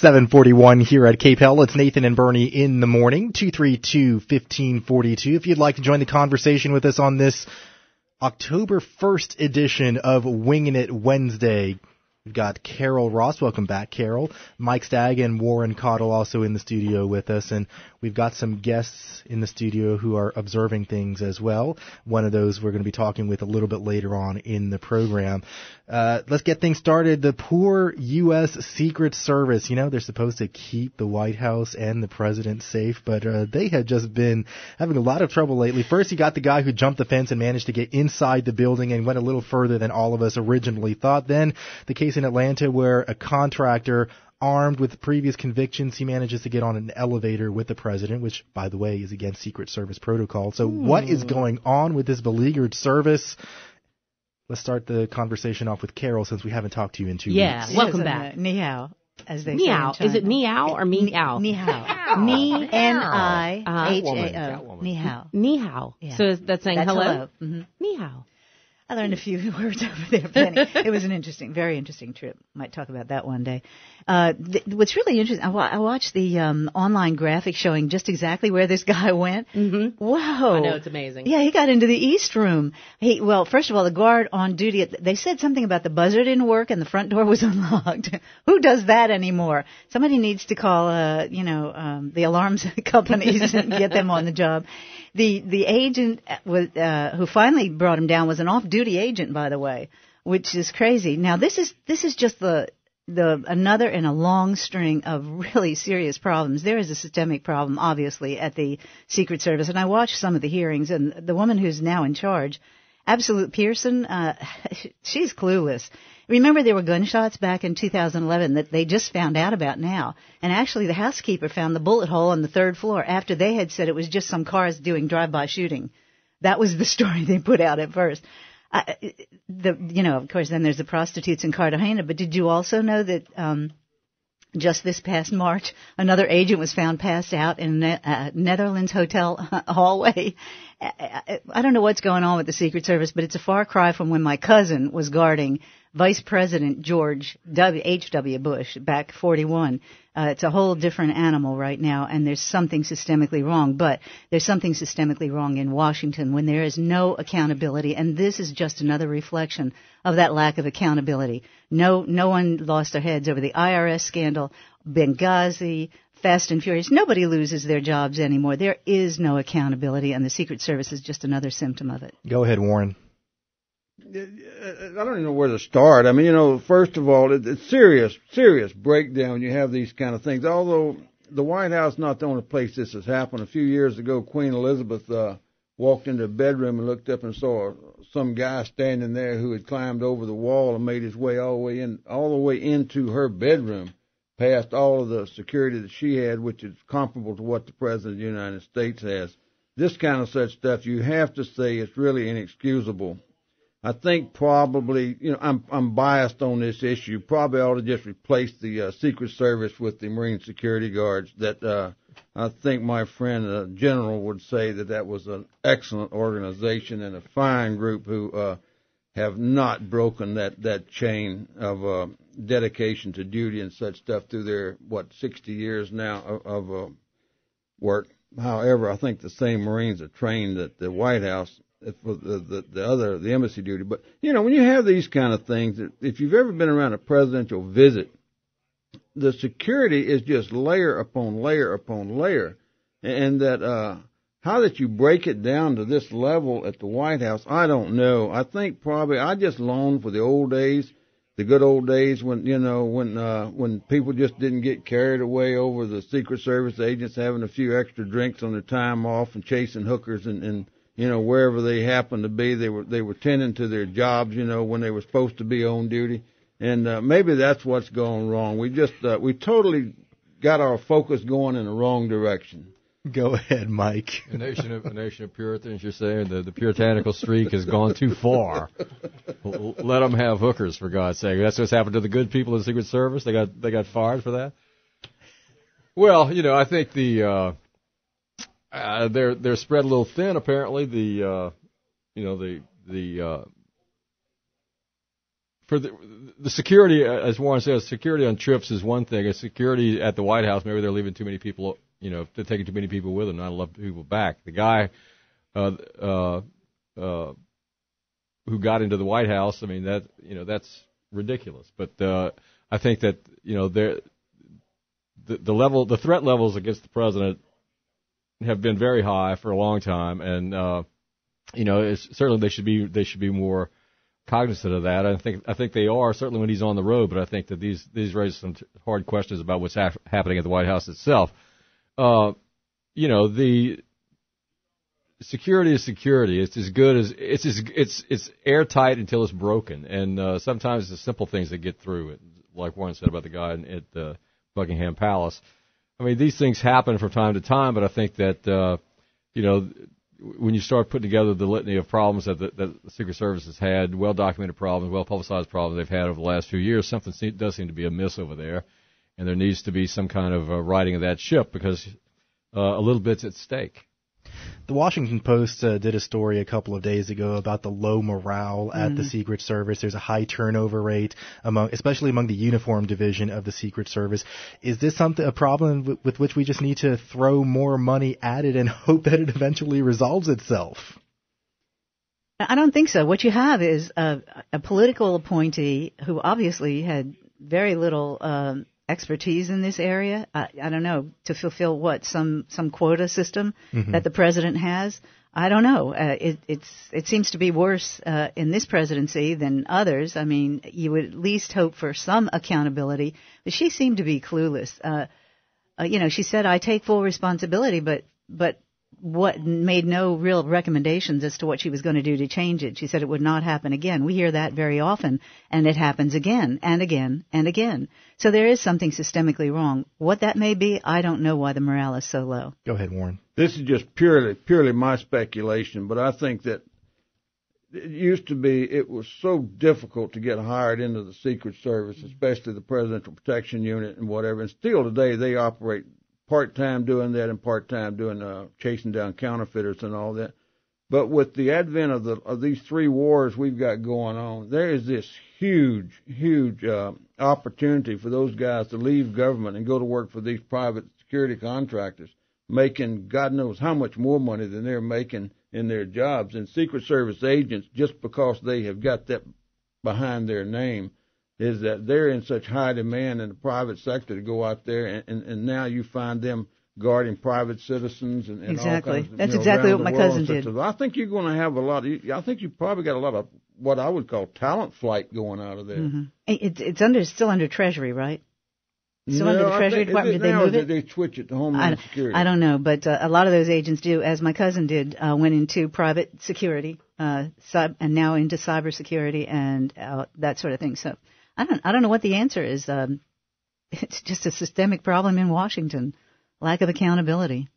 7:41 here at KPEL. It's Nathan and Bernie in the morning, 232-1542. If you'd like to join the conversation with us on this October 1st edition of Wingin It Wednesday, we've got Carol Ross. Welcome back, Carol. Mike Stagg and Warren Cottle also in the studio with us, and we've got some guests in the studio who are observing things as well. One of those we're going to be talking with a little bit later on in the program. Let's get things started. The poor U.S. Secret Service, they're supposed to keep the White House and the president safe, but they have just been having a lot of trouble lately. First, you got the guy who jumped the fence and managed to get inside the building and went a little further than all of us originally thought. Then the case in Atlanta where a contractor armed with previous convictions, he manages to get on an elevator with the president, which, by the way, is against Secret Service protocol. So what is going on with this beleaguered service? Let's start the conversation off with Carol, since we haven't talked to you in 2 weeks. Yeah, welcome back. Ni hao, as they Ni say hao. in China. Is it ni hao or me hao? Ni hao. Ni, N-I-H-A-O. Ni hao. Ni hao. Yeah. So that's saying That's hello? Mm-hmm. Ni hao. I learned a few words over there, Penny. It was an very interesting trip. Might talk about that one day. What's really interesting, I watched the online graphic showing just exactly where this guy went. Mm-hmm. Whoa. I know, it's amazing. Yeah, he got into the East Room. Well, first of all, the guard on duty, they said something about the buzzer didn't work and the front door was unlocked. Who does that anymore? Somebody needs to call, the alarms companies and get them on the job. The agent who finally brought him down was an off-duty agent, by the way, which is crazy. Now, this is just the another in a long string of really serious problems. There is a systemic problem, obviously, at the Secret Service, and I watched some of the hearings, and the woman who's now in charge, Absolute Pearson, she's clueless. Remember, there were gunshots back in 2011 that they just found out about now. And actually, the housekeeper found the bullet hole on the third floor after they had said it was just some cars doing drive-by shooting. That was the story they put out at first. Of course, then there's the prostitutes in Cartagena. But did you also know that just this past March, another agent was found passed out in a Netherlands hotel hallway? I don't know what's going on with the Secret Service, but it's a far cry from when my cousin was guarding Vice President George H.W. Bush back 41. It's a whole different animal right now, and there's something systemically wrong. But there's something systemically wrong in Washington when there is no accountability, and this is just another reflection of that lack of accountability. No one lost their heads over the IRS scandal, Benghazi, Fast and Furious. Nobody loses their jobs anymore. There is no accountability, and the Secret Service is just another symptom of it. Go ahead, Warren. I don't even know where to start. I mean, first of all, it's serious breakdown. You have these kind of things. Although the White House is not the only place this has happened. A few years ago, Queen Elizabeth walked into a bedroom and looked up and saw some guy standing there who had climbed over the wall and made his way all the way into her bedroom, past all of the security that she had, which is comparable to what the President of the United States has. This kind of such stuff, you have to say, it's really inexcusable. I think probably, I'm biased on this issue. Probably ought to just replace the Secret Service with the Marine Security Guards. That I think my friend General would say that was an excellent organization and a fine group who have not broken that chain of dedication to duty and such stuff through their 60 years now of work. However, I think the same Marines are trained at the White House for the embassy duty. But, when you have these kind of things, if you've ever been around a presidential visit, the security is just layer upon layer upon layer. And that, how that you break it down to this level at the White House, I don't know. I think probably I just long for the old days, the good old days when people just didn't get carried away over the Secret Service agents having a few extra drinks on their time off and chasing hookers and wherever they happened to be, they were tending to their jobs, when they were supposed to be on duty. And maybe that's what's going wrong. We totally got our focus going in the wrong direction. Go ahead, Mike. A nation of Puritans, you're saying the puritanical streak has gone too far. Let them have hookers, for God's sake. That's what's happened to the good people in the Secret Service. They got fired for that. Well, I think they're spread a little thin. Apparently, the for the security, as Warren says, security on trips is one thing. Security at the White House, maybe they're leaving too many people, they're taking too many people with them, not enough people back. The guy who got into the White House, I mean, that's ridiculous. But I think that, the threat levels against the president have been very high for a long time, and certainly they should be more cognizant of that. I think they are, certainly when he's on the road, but I think that these raise some hard questions about what's happening at the White House itself. The security is security. It's as good as it's airtight until it's broken, and sometimes it's the simple things that get through it, like Warren said about the guy at Buckingham Palace. I mean, these things happen from time to time, but I think that when you start putting together the litany of problems that the Secret Service has had, well-documented problems, well-publicized problems they've had over the last few years, something does seem to be amiss over there, and there needs to be some kind of righting of that ship because a little bit's at stake. The Washington Post did a story a couple of days ago about the low morale at the Secret Service. There's a high turnover rate, especially among the uniform division of the Secret Service. Is this a problem with which we just need to throw more money at it and hope that it eventually resolves itself? I don't think so. What you have is a political appointee who obviously had very little expertise in this area. I don't know, to fulfill some quota system that the president has. I don't know. It seems to be worse in this presidency than others. I mean, you would at least hope for some accountability, but she seemed to be clueless. She said, "I take full responsibility," but what made no real recommendations as to what she was going to do to change it. She said it would not happen again. We hear that very often, and it happens again and again and again. So there is something systemically wrong. What that may be, I don't know why the morale is so low. Go ahead, Warren. This is just purely my speculation, but I think that it was so difficult to get hired into the Secret Service, especially the Presidential Protection Unit and whatever. And still today they operate part-time doing that and part-time doing chasing down counterfeiters and all that. But with the advent of these three wars we've got going on, there is this huge opportunity for those guys to leave government and go to work for these private security contractors, making God knows how much more money than they're making in their jobs. And Secret Service agents, just because they have got that behind their name, is that they're in such high demand in the private sector to go out there, and now you find them guarding private citizens and exactly. all kinds of, That's exactly what my cousin did. did. I think you're going to have I think you probably got a lot of what I would call talent flight going out of there. Mm-hmm. It's still under Treasury, right? Still under the Treasury Department. Did they move it? They switch it to Homeland Security. I don't know, but a lot of those agents do, as my cousin did, went into private security, and now into cybersecurity and that sort of thing. So I don't know what the answer is. It's just a systemic problem in Washington. Lack of accountability.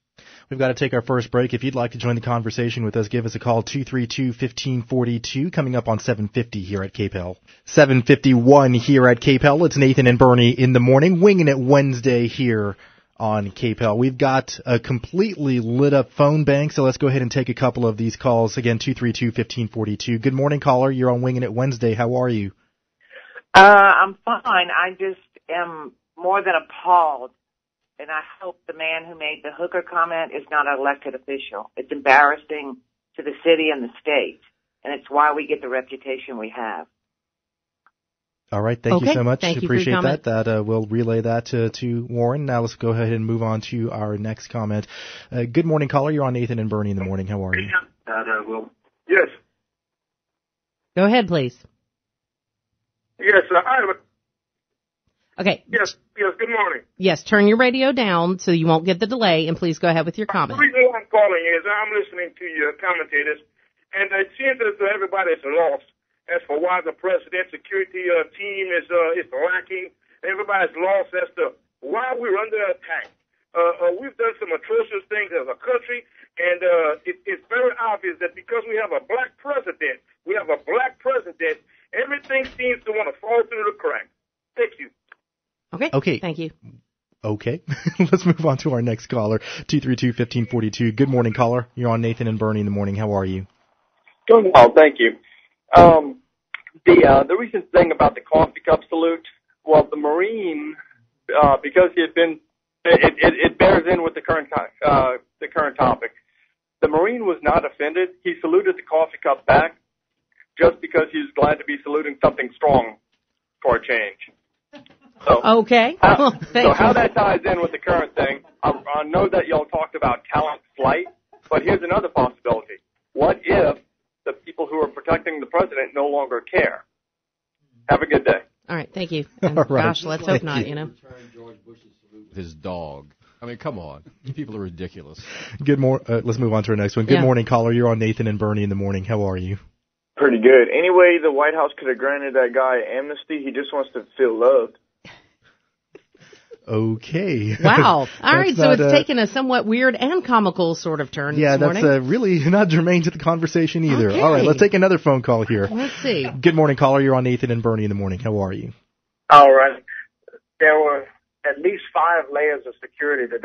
We've got to take our first break. If you'd like to join the conversation with us, give us a call, 232-1542, coming up on 750 here at KPEL. 751 here at KPEL. It's Nathan and Bernie in the morning, Wingin It Wednesday here on KPEL. We've got a completely lit up phone bank, so let's go ahead and take a couple of these calls. Again, 232-1542. Good morning, caller. You're on Wingin It Wednesday. How are you? I'm fine. I just am more than appalled. And I hope the man who made the hooker comment is not an elected official. It's embarrassing to the city and the state, and it's why we get the reputation we have. All right. Thank you so much. Thank you Appreciate for your that. We'll relay that to Warren. Now let's go ahead and move on to our next comment. Good morning, caller. You're on Nathan and Bernie in the morning. How are you? Yes. Go ahead, please. Yes, I have a... Okay. Yes, good morning. Yes, turn your radio down so you won't get the delay, and please go ahead with your comment. The reason why I'm calling is I'm listening to your commentators, and it seems as though everybody's lost as for why the president's security team is lacking. Everybody's lost as to why we're under attack. We've done some atrocious things as a country, and it's very obvious that because we have a black president, everything seems to want to fall through the cracks. Thank you. Okay. Thank you. Okay. Let's move on to our next caller, 232-1542. Good morning, caller. You're on Nathan and Bernie in the morning. How are you? Doing well, thank you. The recent thing about the coffee cup salute, well, the Marine, because he had been, it bears in with the current topic. The Marine was not offended. He saluted the coffee cup back just because he was glad to be saluting something strong for a change. So, Okay. So how that ties in with the current thing, I know that y'all talked about talent flight, but here's another possibility. What if the people who are protecting the president no longer care? Have a good day. All right, thank you. And All right. gosh, let's hope not, you know. His dog. I mean, come on. You people are ridiculous. Let's move on to our next one. Good morning, caller. You're on Nathan and Bernie in the morning. How are you? Pretty good. Anyway, the White House could have granted that guy amnesty. He just wants to feel loved. Okay. Wow. All right, so it's taken a somewhat weird and comical sort of turn this morning. Yeah, that's really not germane to the conversation either. Okay. All right, let's take another phone call here. Let's see. Good morning, caller. You're on Nathan and Bernie in the morning. How are you? All right. There were at least 5 layers of security that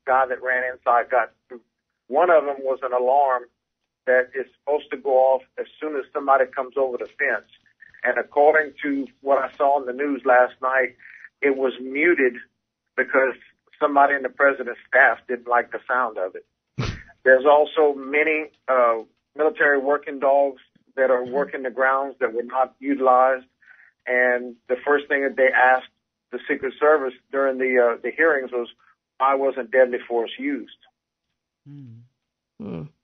guy that ran inside got through. One of them was an alarm that is supposed to go off as soon as somebody comes over the fence. And according to what I saw on the news last night, it was muted because somebody in the president's staff didn't like the sound of it. There's also many military working dogs that are working the grounds that were not utilized. And the first thing that they asked the Secret Service during the hearings was, why wasn't deadly force used?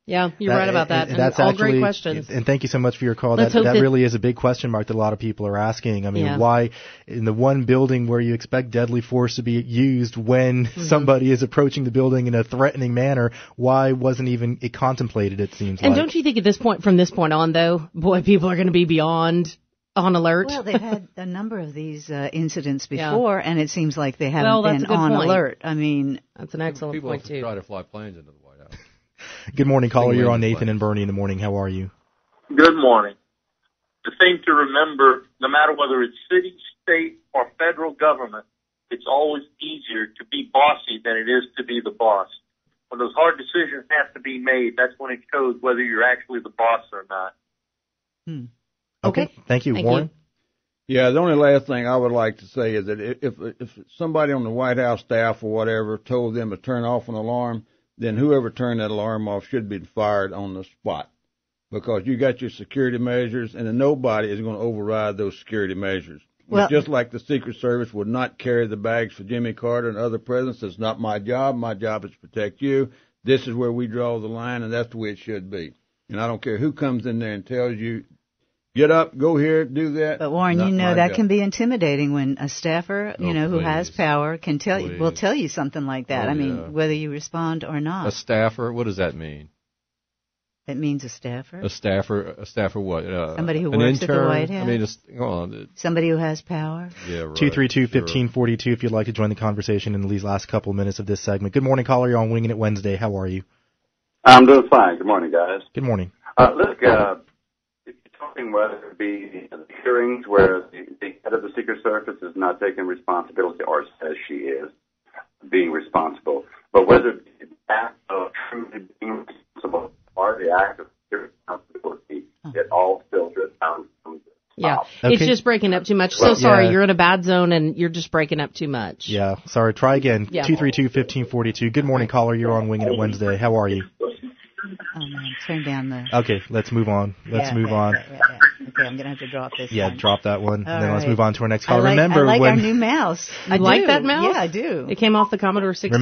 Yeah, you're right about that. And that's all actually, great questions. And thank you so much for your call. Let's That hope that really is a big question mark that a lot of people are asking. I mean, why in the one building where you expect deadly force to be used when somebody is approaching the building in a threatening manner, why wasn't even it contemplated, it seems and like. Don't you think at this point, from this point on, though, boy, people are going to be beyond on alert? Well, they've had a number of these incidents before, and it seems like they haven't that's been a good on point. alert. I mean, that's an excellent people point, too. Try to fly planes into the White House. Good morning, caller. You're on Nathan and Bernie in the morning. How are you? Good morning. The thing to remember, no matter whether it's city, state, or federal government, it's always easier to be bossy than it is to be the boss. When those hard decisions have to be made, that's when it shows whether you're actually the boss or not. Okay. Thank you, Warren. Yeah, the only last thing I would like to say is that if somebody on the White House staff or whatever told them to turn off an alarm, then whoever turned that alarm off should be fired on the spot, because you got your security measures, and then nobody is going to override those security measures. Well, just like the Secret Service would not carry the bags for Jimmy Carter and other presidents, it's not my job. My job is to protect you. This is where we draw the line, and that's the way it should be. And I don't care who comes in there and tells you, get up, go here, do that. But Warren, you know that can be intimidating when a staffer, who has power can will tell you something like that. I mean, whether you respond or not. A staffer, what does that mean? It means a staffer. A staffer what? Somebody who works intern? at the White House. I mean, somebody who has power. Yeah, right. 232-1542 if you'd like to join the conversation in these last couple of minutes of this segment. Good morning, caller. You're on Wingin It Wednesday. How are you? I'm doing fine. Good morning, guys. Good morning. Look, if you're talking whether it be the hearings where the head of the Secret Service is not taking responsibility, or says she is being responsible, but whether the act of truly being responsible or the act of responsibility, it all filters down from the top. Okay. It's just breaking up too much. So sorry, you're in a bad zone and you're just breaking up too much. Yeah, sorry. Try again. 232-1542. Good morning, caller. You're on Wingin It Wednesday. How are you? Oh, man, turn down the... Okay, let's move on. Let's move on. Okay, I'm going to have to drop this one. Drop that one. All and then let's right. move on to our next caller. I Remember like when... our new mouse. I like that mouse? Yeah, I do. It came off the Commodore 64.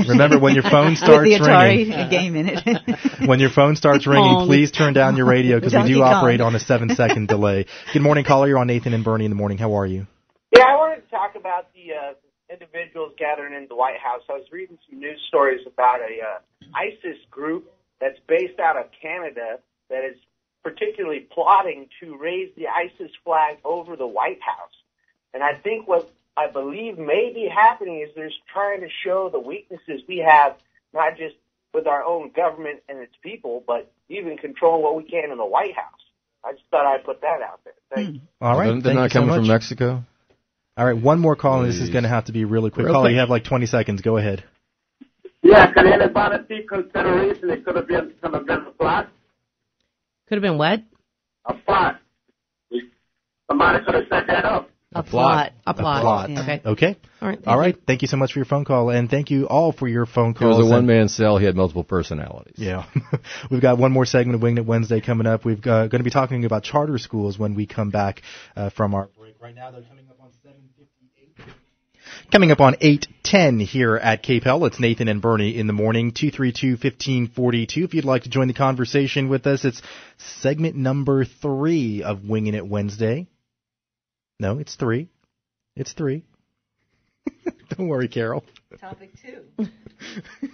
Remember when your phone starts with the Atari ringing... game in it. When your phone starts ringing, please turn down your radio because we do operate on a 7-second delay. Good morning, caller. You're on Nathan and Bernie in the morning. How are you? Yeah, I wanted to talk about the individuals gathering in the White House. I was reading some news stories about a ISIS group that's based out of Canada that is particularly plotting to raise the ISIS flag over the White House. And I think what I believe may be happening is they're trying to show the weaknesses we have, not just with our own government and its people, but even controlling what we can in the White House. I just thought I'd put that out there. Thank you. All right. They're not coming from Mexico? All right, one more call, and this is going to have to be really quick. Caller, you have like 20 seconds. Go ahead. Yeah, can anybody see consideration it could have been a plot? Could have been what? A plot. Somebody could have set that up. A plot. Yeah. Okay. Okay. All right. Thank you so much for your phone call, and thank you all for your phone It calls. was a one-man cell. He had multiple personalities. Yeah. We've got one more segment of Wingin' It Wednesday coming up. We've going to be talking about charter schools when we come back from our break. Right now, they're coming up on 7:58. Coming up on 8:10 here at KPEL, it's Nathan and Bernie in the morning, 232-1542. If you'd like to join the conversation with us, it's segment number 3 of Wingin' It Wednesday. No, it's 3. It's 3. Don't worry, Carol. Topic 2.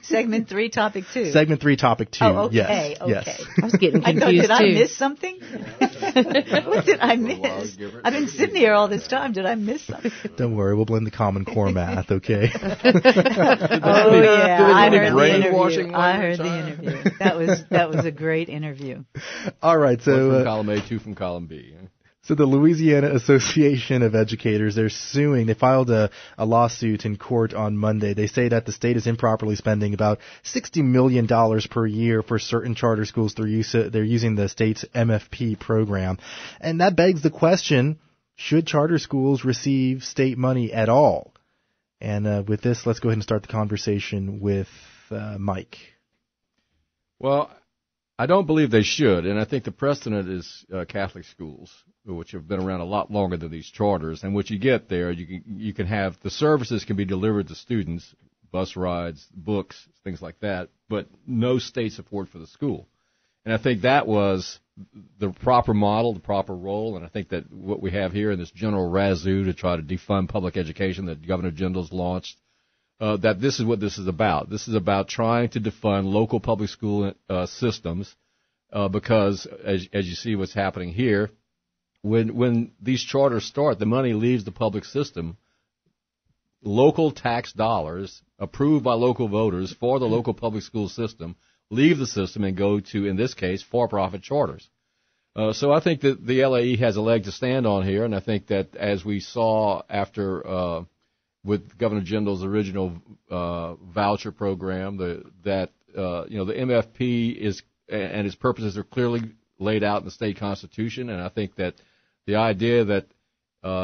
Segment 3, topic 2. Segment 3, topic 2. Oh, okay. Yes. Okay. Yes. I was getting confused, did too. I miss something? What did I miss? I've been sitting here all this time. Did I miss something? Don't worry, we'll blend the Common Core math, okay? Oh, yeah. I heard the interview. That was a great interview. All right, so... One from column A, 2 from column B. So the Louisiana Association of Educators, they're suing. They filed a lawsuit in court on Monday. They say that the state is improperly spending about $60 million per year for certain charter schools. They're using the state's MFP program. And that begs the question, should charter schools receive state money at all? And with this, let's go ahead and start the conversation with Mike. Well, I don't believe they should, and I think the precedent is Catholic schools, which have been around a lot longer than these charters. And what you get there, you can have the services can be delivered to students, bus rides, books, things like that, but no state support for the school. And I think that was the proper model, the proper role, and I think that what we have here in this general razoo to try to defund public education that Governor Jindal's launched, that this is what this is about. This is about trying to defund local public school systems because, as you see what's happening here, when these charters start, the money leaves the public system. Local tax dollars approved by local voters for the local public school system leave the system and go to, in this case, for-profit charters. So I think that the LAE has a leg to stand on here, and I think that as we saw after with Governor Jindal's original voucher program, the MFP is and its purposes are clearly laid out in the state constitution, and I think that the idea that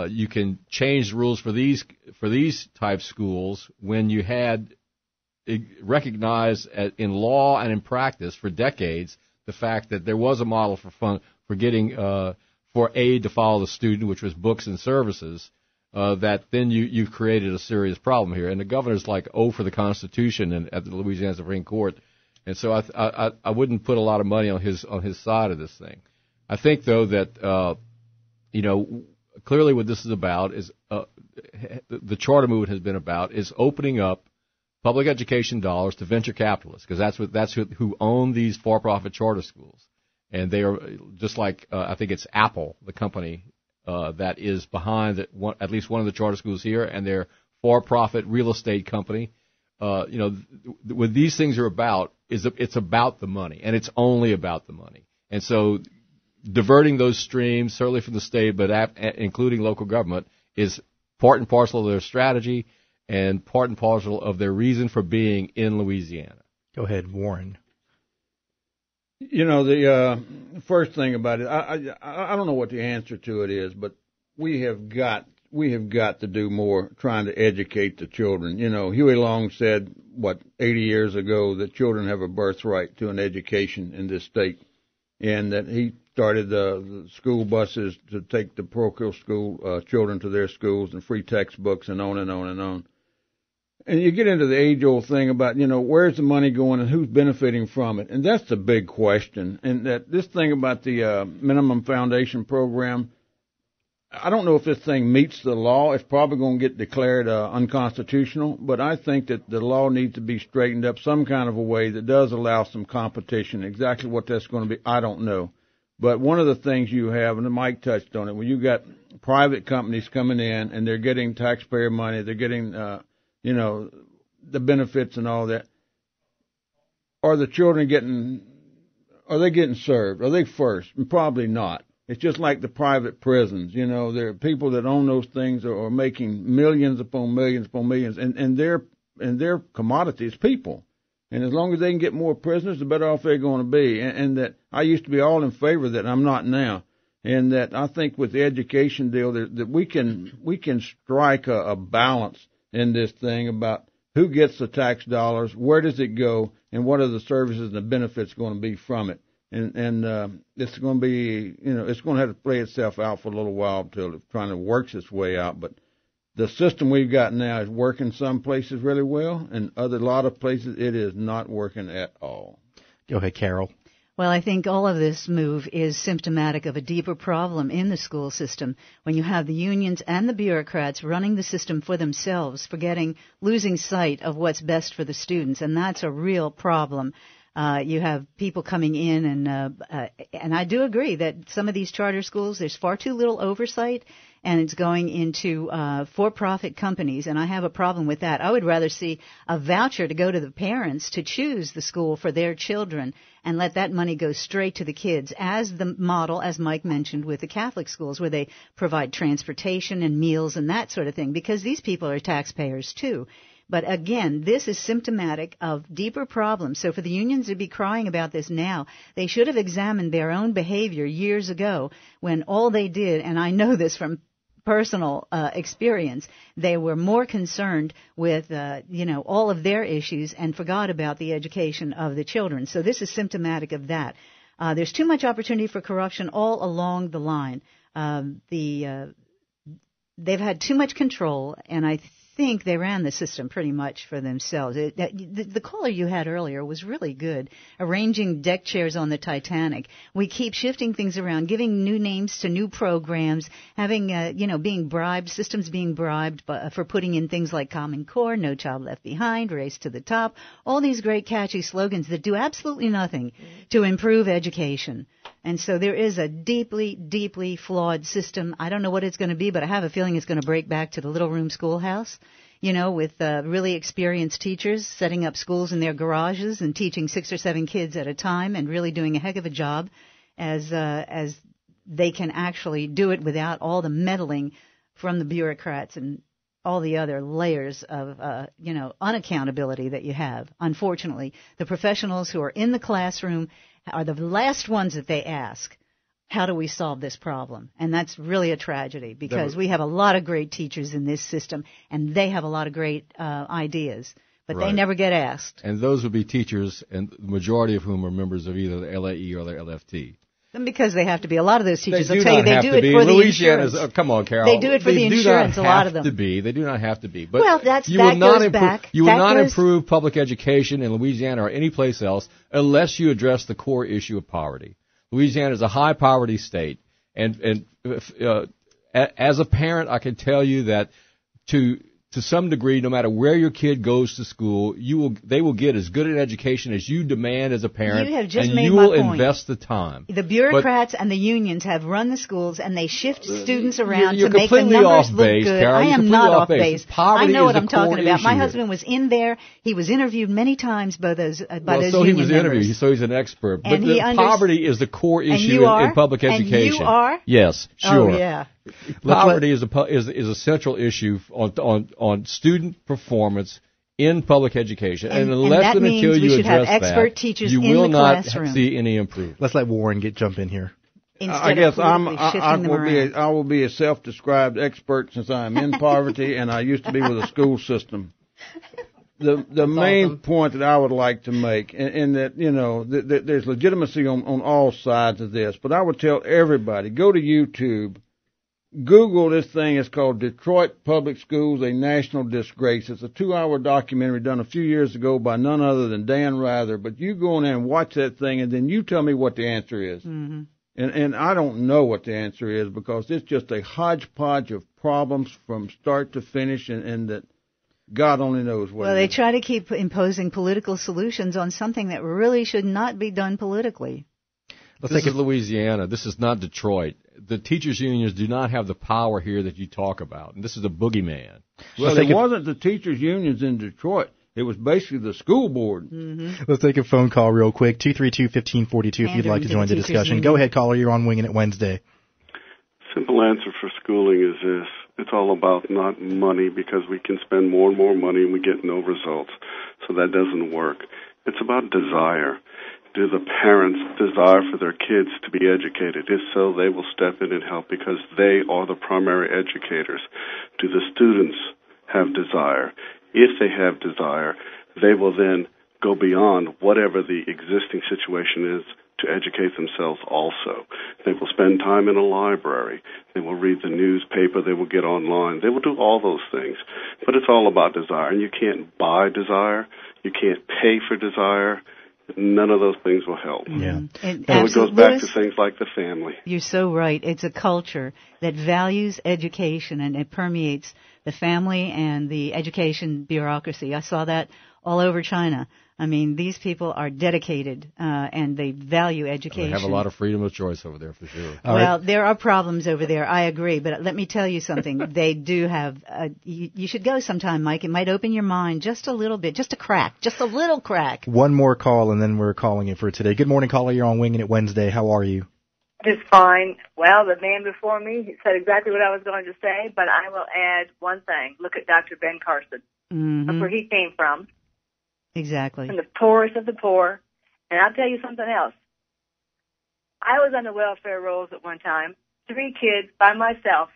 you can change the rules for these type schools when you had recognized in law and in practice for decades the fact that there was a model for getting for aid to follow the student, which was books and services. That then you've created a serious problem here. And the governor's like, for the Constitution and at the Louisiana Supreme Court. And so I wouldn't put a lot of money on his side of this thing. I think, though, that, clearly what this is about is the charter movement has been about is opening up public education dollars to venture capitalists, because that's who own these for-profit charter schools. And they are just like, I think it's Apple, the company, that is behind at least one of the charter schools here, and their for-profit real estate company. What these things are about is it's about the money, and it's only about the money. And so diverting those streams, certainly from the state, but including local government, is part and parcel of their strategy and part and parcel of their reason for being in Louisiana. Go ahead, Warren. The first thing about it, I don't know what the answer to it is, but we have got to do more trying to educate the children. Huey Long said, 80 years ago, that children have a birthright to an education in this state, and that he started the school buses to take the parochial school children to their schools and free textbooks and on and on and on. And you get into the age-old thing about, where's the money going and who's benefiting from it. And that's the big question. And that this thing about the minimum foundation program, I don't know if this thing meets the law. It's probably going to get declared unconstitutional. But I think that the law needs to be straightened up some kind of a way that does allow some competition. Exactly what that's going to be, I don't know. But one of the things you have, and Mike touched on it, when you got private companies coming in and they're getting taxpayer money, they're getting the benefits and all that. Are the children getting served? Are they first? Probably not. It's just like the private prisons. There are people that own those things are making millions upon millions upon millions, and their commodity is people. And as long as they can get more prisoners, the better off they're going to be. And that I used to be all in favor of that, I'm not now. And that I think with the education deal that we can strike a balance in this thing about who gets the tax dollars, where does it go, and what are the services and the benefits going to be from it. And it's going to be, it's going to have to play itself out for a little while until it kind of works its way out. But the system we've got now is working some places really well, and a lot of places it is not working at all. Go ahead, Carol. Well, I think all of this move is symptomatic of a deeper problem in the school system when you have the unions and the bureaucrats running the system for themselves, losing sight of what's best for the students, and that's a real problem. You have people coming in, and I do agree that some of these charter schools, there's far too little oversight, and it's going into for-profit companies, and I have a problem with that. I would rather see a voucher to go to the parents to choose the school for their children and let that money go straight to the kids, as the model, as Mike mentioned, with the Catholic schools, where they provide transportation and meals and that sort of thing, because these people are taxpayers too. But again, this is symptomatic of deeper problems. So for the unions to be crying about this now, they should have examined their own behavior years ago when all they did, and I know this from personal experience, they were more concerned with, all of their issues and forgot about the education of the children. So this is symptomatic of that. There's too much opportunity for corruption all along the line. They've had too much control, and I think they ran the system pretty much for themselves. The caller you had earlier was really good, arranging deck chairs on the Titanic. We keep shifting things around, giving new names to new programs, having, being bribed, systems being bribed for putting in things like Common Core, No Child Left Behind, Race to the Top, all these great catchy slogans that do absolutely nothing to improve education. And so there is a deeply, deeply flawed system. I don't know what it's going to be, but I have a feeling it's going to break back to the little room schoolhouse, with really experienced teachers setting up schools in their garages and teaching 6 or 7 kids at a time and really doing a heck of a job as they can actually do it without all the meddling from the bureaucrats and all the other layers of, unaccountability that you have. Unfortunately, the professionals who are in the classroom are the last ones that they ask, how do we solve this problem? And that's really a tragedy, because we have a lot of great teachers in this system, and they have a lot of great ideas, but they never get asked. And those would be teachers, and the majority of whom are members of either the LAE or the LFT. And because they have to be. A lot of those teachers will tell you they do it for the insurance. Come on, Carol. They do it for the insurance, a lot of them. They do not have to be. But well, you will not improve public education in Louisiana or any place else unless you address the core issue of poverty. Louisiana is a high poverty state, and as a parent, I can tell you that to some degree, no matter where your kid goes to school, they will get as good an education as you demand as a parent, you have just and made you my will point. invest the time. The bureaucrats and the unions have run the schools, and they shift students around to make the numbers look good. Carol. I am not off base. Poverty I know what is I'm talking about. My issue husband was in there. He was interviewed many times by those union members. He was interviewed, so he's an expert. But poverty is the core issue in public education. And you are? Yes, sure. Oh, yeah. Poverty is a central issue on student performance in public education, and unless and until you address that, you will not see any improvement. Let's let Warren jump in here. I guess I will be a self-described expert since I am in poverty and I used to be with a school system. The main point that I would like to make, and that there's legitimacy on all sides of this, but I would tell everybody, go to YouTube. Google this thing. It's called Detroit Public Schools, a National Disgrace. It's a 2-hour documentary done a few years ago by none other than Dan Rather. But you go in there and watch that thing, and then you tell me what the answer is. Mm-hmm. And I don't know what the answer is, because it's just a hodgepodge of problems from start to finish, and that God only knows what. Well, they try to keep imposing political solutions on something that really should not be done politically. This is Louisiana. This is not Detroit. The teachers' unions do not have the power here that you talk about. And this is a boogeyman. Well, it wasn't the teachers' unions in Detroit. It was basically the school board. Mm-hmm. Let's take a phone call real quick. 232-1542 if you'd like to join the discussion. Go ahead, caller. You're on Wingin' It Wednesday. Simple answer for schooling is this. It's all about not money, because we can spend more and more money and we get no results. So that doesn't work. It's about desire. do the parents desire for their kids to be educated? If so, they will step in and help because they are the primary educators. Do the students have desire? If they have desire, they will then go beyond whatever the existing situation is to educate themselves also. They will spend time in a library. They will read the newspaper. They will get online. They will do all those things. But it's all about desire. And you can't buy desire. You can't pay for desire. None of those things will help. Yeah. And it goes back to things like the family. You're so right. It's a culture that values education, and it permeates the family and the education bureaucracy. I saw that all over China. I mean, these people are dedicated, and they value education. They have a lot of freedom of choice over there, for sure. Well, there are problems over there, I agree, but let me tell you something. They do have, you should go sometime, Mike. It might open your mind just a little bit, just a crack, just a little crack. One more call, and then we're calling it for today. Good morning, caller. You're on Wingin' It Wednesday. How are you? Just fine. Well, the man before me he said exactly what I was going to say, but I will add one thing. Look at Dr. Ben Carson. Mm-hmm. That's where he came from. Exactly. From the poorest of the poor. And I'll tell you something else. I was on the welfare rolls at one time, 3 kids by myself,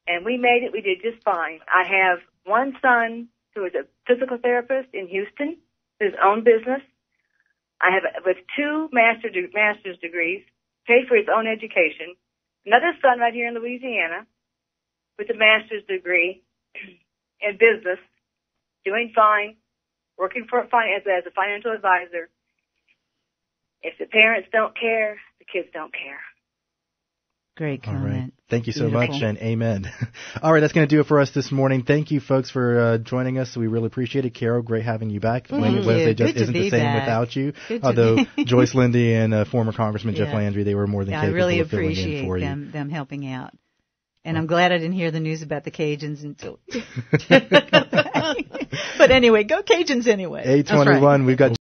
and we made it. We did just fine. I have one son who is a physical therapist in Houston, his own business. I have with 2 master's degrees, paid for his own education. Another son right here in Louisiana with a master's degree in business, doing fine, working for as a financial advisor. If the parents don't care, the kids don't care. Great comment. All right. Thank you so Beautiful. much, and amen. All right, that's going to do it for us this morning. Thank you, folks, for joining us. We really appreciate it. Carol, great having you back. Wingin' It Wednesday just isn't the same without you. Although Joyce Lindy and former Congressman Jeff Landry, they were more than capable really of filling in for you. I really appreciate them helping out. And I'm glad I didn't hear the news about the Cajuns until. But anyway, go Cajuns anyway. 8:21. We've got